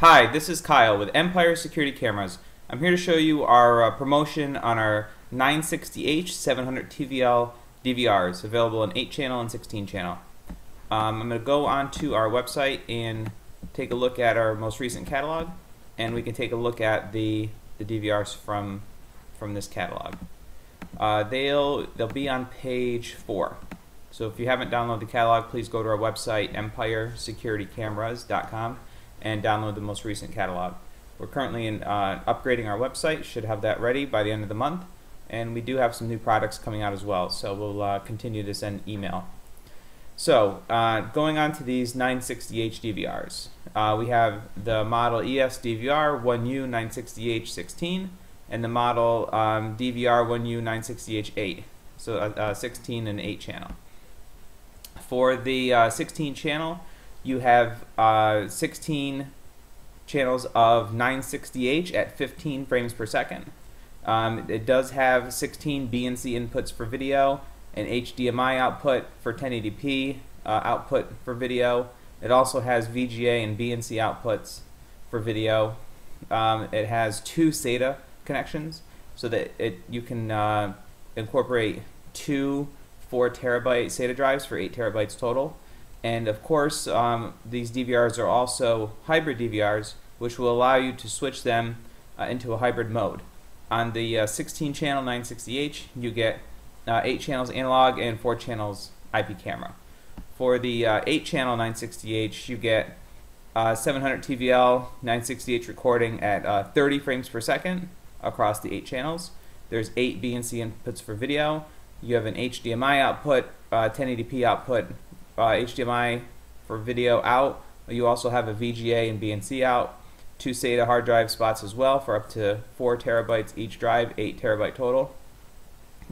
Hi, this is Kyle with Empire Security Cameras. I'm here to show you our promotion on our 960H 700 TVL DVRs, available in 8 channel and 16 channel. I'm going to go onto our website and take a look at our most recent catalog, and we can take a look at the DVRs from this catalog. They'll be on page 4. So if you haven't downloaded the catalog, please go to our website, empiresecuritycameras.com, and download the most recent catalog. We're currently upgrading our website, should have that ready by the end of the month, and we do have some new products coming out as well, so we'll continue to send email. So going on to these 960H DVRs, we have the model ES DVR 1U 960H16 and the model DVR 1U 960H8, so 16 and 8 channel. For the 16 channel, you have 16 channels of 960H at 15 frames per second. It does have 16 BNC inputs for video, an HDMI output for 1080p output for video. It also has VGA and BNC outputs for video. It has 2 SATA connections, so that you can incorporate 2 4 terabyte SATA drives for 8 terabytes total. And of course, these DVRs are also hybrid DVRs, which will allow you to switch them into a hybrid mode. On the 16 channel 960H, you get 8 channels analog and 4 channels IP camera. For the 8 channel 960H, you get 700 TVL 960H recording at 30 frames per second across the 8 channels. There's 8 BNC inputs for video. You have an HDMI output, 1080p output, HDMI for video out. You also have a VGA and BNC out, 2 SATA hard drive spots as well for up to 4 terabytes each drive, 8 terabyte total.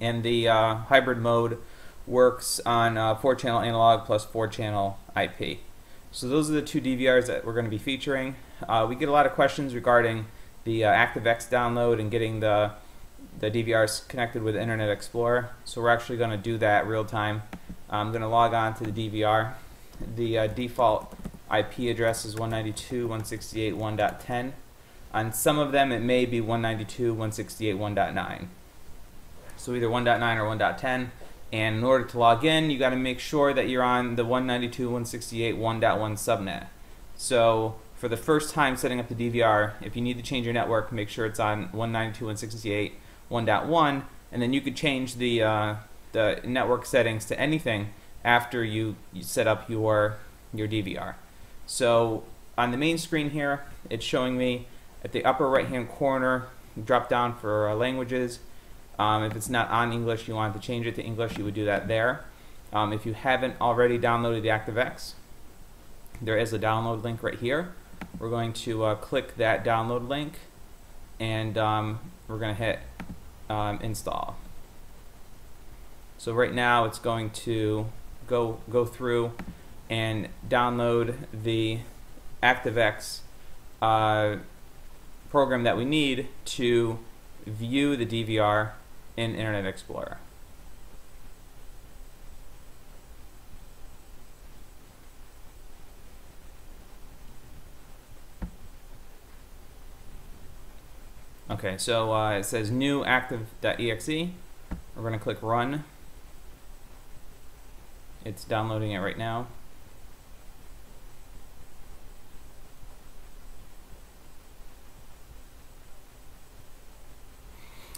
And the hybrid mode works on 4 channel analog plus 4 channel IP. So those are the 2 DVRs that we're going to be featuring. We get a lot of questions regarding the ActiveX download and getting the DVRs connected with Internet Explorer. So we're actually going to do that real time. I'm going to log on to the DVR. The default IP address is 192.168.1.10. On some of them it may be 192.168.1.9. So either 1.9 or 1.10. And in order to log in, you got to make sure that you're on the 192.168.1.1 subnet. So for the first time setting up the DVR, if you need to change your network, make sure it's on 192.168.1.1, and then you could change the network settings to anything after you set up your DVR. So on the main screen here, it's showing me at the upper right hand corner, drop down for languages. If it's not on English, you want to change it to English, you would do that there. If you haven't already downloaded the ActiveX, there is a download link right here. We're going to click that download link, and we're going to hit install. So right now it's going to go through and download the ActiveX program that we need to view the DVR in Internet Explorer. Okay, so it says new active.exe. We're going to click run. It's downloading it right now.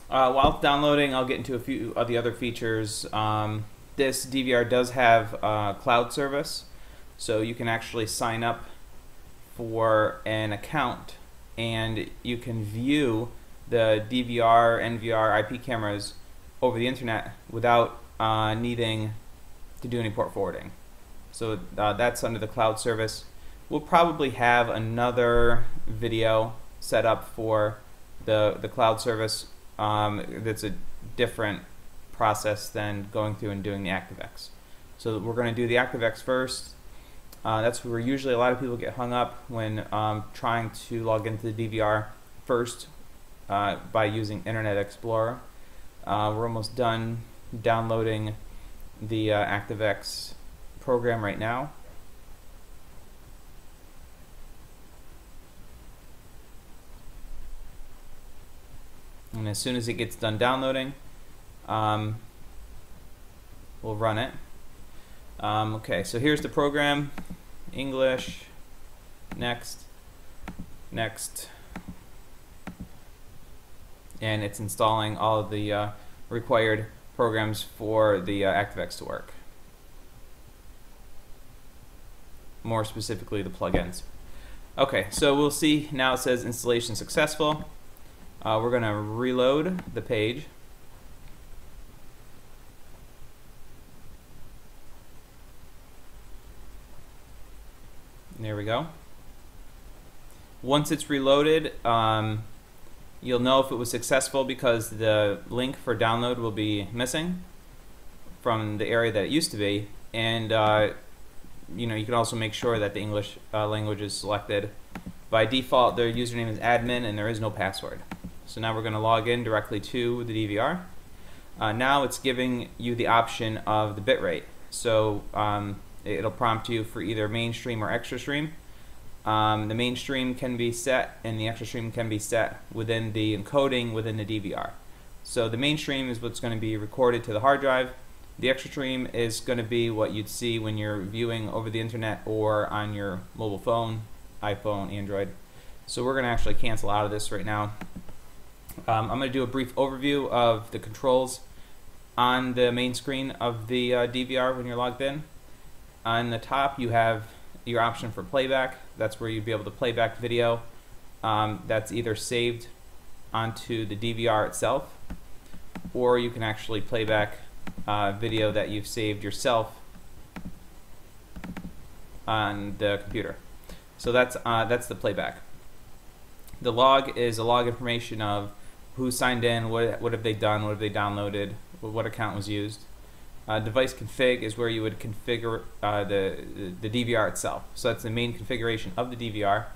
While it's downloading, I'll get into a few of the other features. This DVR does have cloud service, so you can actually sign up for an account and you can view the DVR, NVR, IP cameras over the internet without needing to do any port forwarding. So that's under the cloud service. We'll probably have another video set up for the cloud service that's a different process than going through and doing the ActiveX. So we're going to do the ActiveX first. That's where usually a lot of people get hung up when trying to log into the DVR first by using Internet Explorer. We're almost done downloading the ActiveX program right now. And as soon as it gets done downloading, we'll run it. Okay, so here's the program. English, next, next, and it's installing all of the required programs for the ActiveX to work. More specifically, the plugins. Okay, so we'll see now it says installation successful. We're going to reload the page. There we go. Once it's reloaded, you'll know if it was successful because the link for download will be missing from the area that it used to be, and you can also make sure that the English language is selected. By default, their username is admin and there is no password. So now we're going to log in directly to the DVR. Now it's giving you the option of the bitrate. So it'll prompt you for either mainstream or extra stream. The mainstream can be set and the extra stream can be set within the encoding within the DVR. So the mainstream is what's going to be recorded to the hard drive. The extra stream is going to be what you'd see when you're viewing over the internet or on your mobile phone, iPhone, Android. So we're going to actually cancel out of this right now. I'm going to do a brief overview of the controls on the main screen of the DVR when you're logged in. On the top you have your option for playback. That's where you'd be able to play back video that's either saved onto the DVR itself, or you can actually play back video that you've saved yourself on the computer. So that's the playback. The log is a log information of who signed in, what have they done, what have they downloaded, what account was used. Device config is where you would configure the DVR itself. So that's the main configuration of the DVR.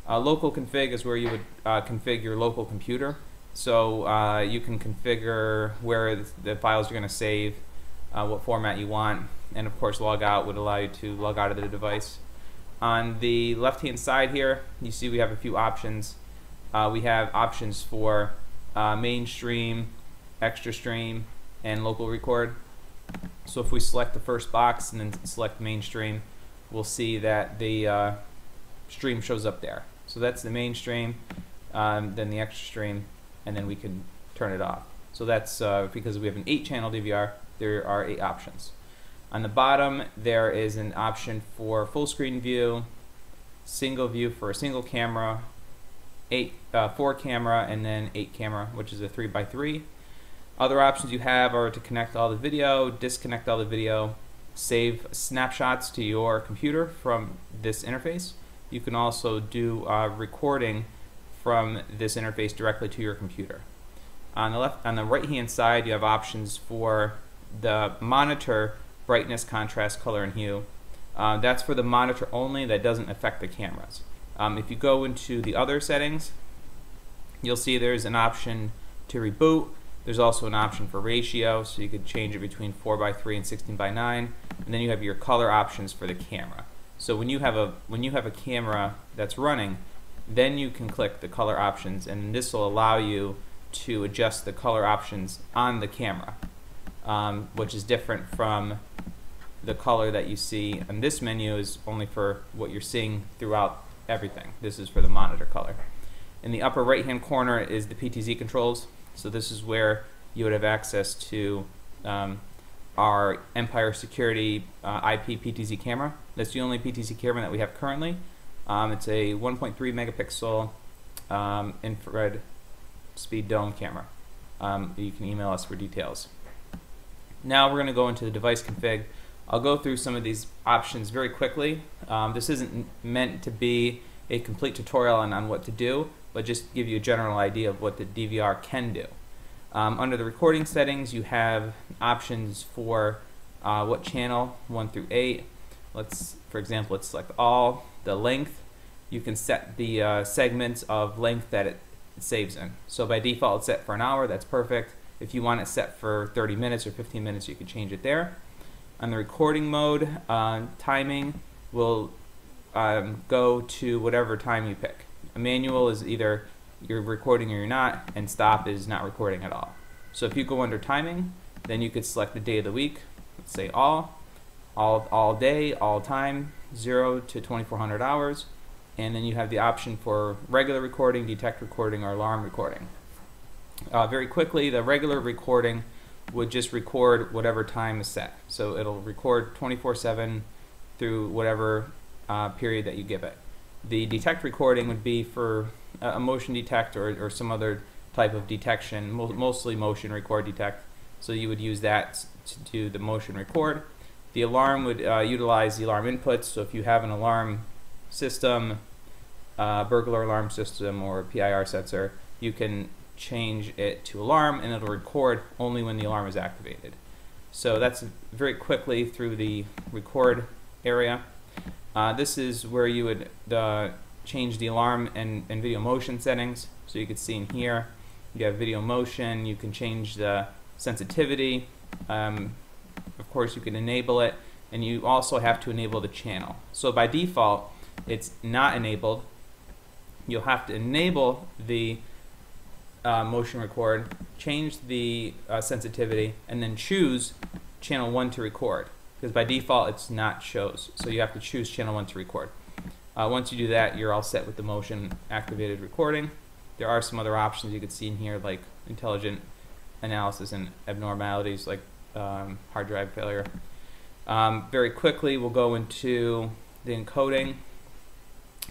Local config is where you would configure your local computer. So you can configure where the files you're going to save, what format you want, and of course log out would allow you to log out of the device. On the left hand side here, you see we have a few options. We have options for mainstream, extra stream, and local record. So if we select the first box and then select mainstream, we'll see that the stream shows up there. So that's the mainstream, then the extra stream, and then we can turn it off. So that's because we have an 8-channel DVR, there are 8 options. On the bottom there is an option for full screen view, single view for a single camera, 4 camera, and then 8 camera, which is a 3x3. Other options you have are to connect all the video, disconnect all the video, save snapshots to your computer from this interface. You can also do recording from this interface directly to your computer. On the right hand side you have options for the monitor brightness, contrast, color, and hue. That's for the monitor only, that doesn't affect the cameras. If you go into the other settings, you'll see there's an option to reboot. There's also an option for ratio, so you could change it between 4:3 and 16:9, and then you have your color options for the camera. So when you have a camera that's running, then you can click the color options, and this will allow you to adjust the color options on the camera, which is different from the color that you see. And this menu is only for what you're seeing throughout everything. This is for the monitor color. In the upper right hand corner is the PTZ controls. So this is where you would have access to our Empire Security IP PTZ camera. That's the only PTZ camera that we have currently. It's a 1.3 megapixel infrared speed dome camera. You can email us for details. Now we're going to go into the device config. I'll go through some of these options very quickly. This isn't meant to be a complete tutorial on what to do, but just give you a general idea of what the DVR can do. Under the recording settings, you have options for what channel, 1 through 8. For example, let's select all. The length, you can set the segments of length that it saves in. So by default it's set for an hour, that's perfect. If you want it set for 30 minutes or 15 minutes, you can change it there. On the recording mode, timing will go to whatever time you pick. A manual is either you're recording or you're not, and stop is not recording at all. So if you go under timing, then you could select the day of the week. Let's say all day, all time, 0 to 2400 hours, and then you have the option for regular recording, detect recording, or alarm recording. Very quickly, the regular recording would just record whatever time is set. So it'll record 24/7 through whatever period that you give it. The detect recording would be for a motion detect or some other type of detection, mostly motion record detect. So you would use that to do the motion record. The alarm would utilize the alarm inputs. So if you have an alarm system, burglar alarm system, or PIR sensor, you can change it to alarm, and it'll record only when the alarm is activated. So that's very quickly through the record area. This is where you would change the alarm and video motion settings. So you can see in here, you have video motion, you can change the sensitivity. Of course, you can enable it, and you also have to enable the channel. So by default, it's not enabled. You'll have to enable the motion record, change the sensitivity, and then choose channel 1 to record, because by default it's not shows. So you have to choose channel 1 to record. Once you do that, you're all set with the motion activated recording. There are some other options you can see in here, like intelligent analysis and abnormalities, like hard drive failure. Very quickly, we'll go into the encoding.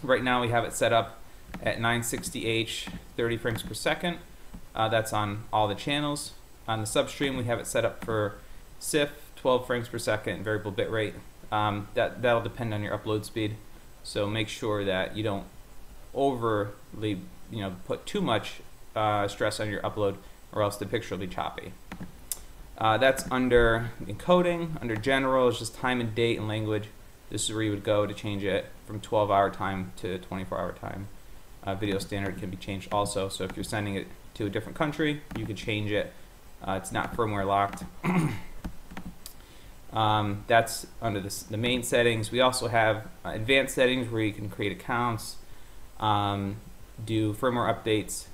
Right now we have it set up at 960H, 30 frames per second. That's on all the channels. On the substream, we have it set up for CIF, 12 frames per second, variable bit rate. That'll depend on your upload speed. So make sure that you don't overly, put too much stress on your upload, or else the picture will be choppy. That's under encoding. Under general is just time and date and language. This is where you would go to change it from 12-hour time to 24-hour time. Video standard can be changed also. So if you're sending it to a different country, you can change it. It's not firmware locked. That's under the main settings. We also have advanced settings where you can create accounts, do firmware updates,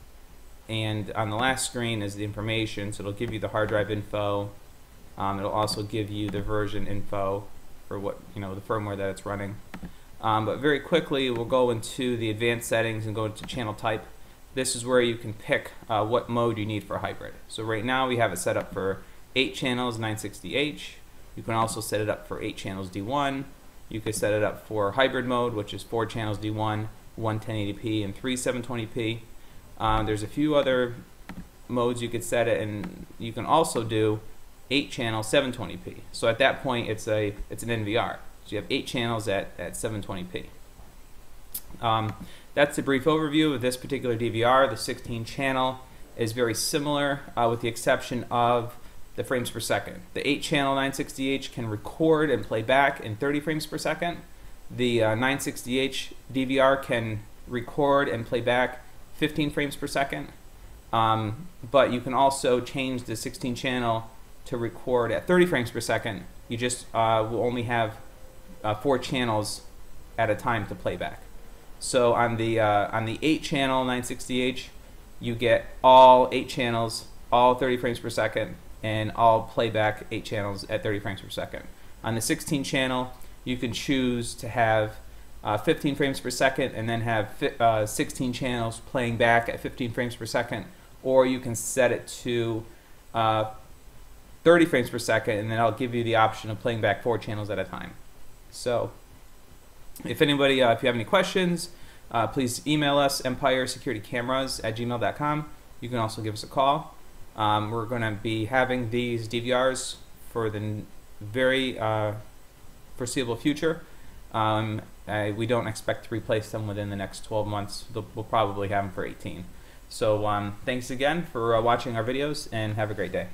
and on the last screen is the information. So it'll give you the hard drive info. It'll also give you the version info for what the firmware that it's running. But very quickly, we'll go into the advanced settings and go into channel type. This is where you can pick what mode you need for hybrid. So right now we have it set up for 8 channels 960H. You can also set it up for 8 channels D1. You could set it up for hybrid mode, which is 4 channels D1, 1 1080p, and 3 720p. There's a few other modes you could set it, and you can also do 8 channel 720p. So at that point, it's an NVR. So you have 8 channels at 720p. That's a brief overview of this particular DVR. The 16 channel is very similar, with the exception of the frames per second. The 8 channel 960H can record and play back in 30 frames per second. The 960H DVR can record and play back 15 frames per second. But you can also change the 16 channel to record at 30 frames per second. You just will only have 4 channels at a time to play back. So on the 8 channel 960H, you get all 8 channels, all 30 frames per second, and all playback 8 channels at 30 frames per second. On the 16 channel, you can choose to have 15 frames per second and then have 16 channels playing back at 15 frames per second, or you can set it to 30 frames per second, and then I'll give you the option of playing back 4 channels at a time. So if anybody, if you have any questions, please email us, empiresecuritycameras@gmail.com. You can also give us a call. We're going to be having these DVRs for the very foreseeable future. We don't expect to replace them within the next 12 months. We'll probably have them for 18. So thanks again for watching our videos, and have a great day.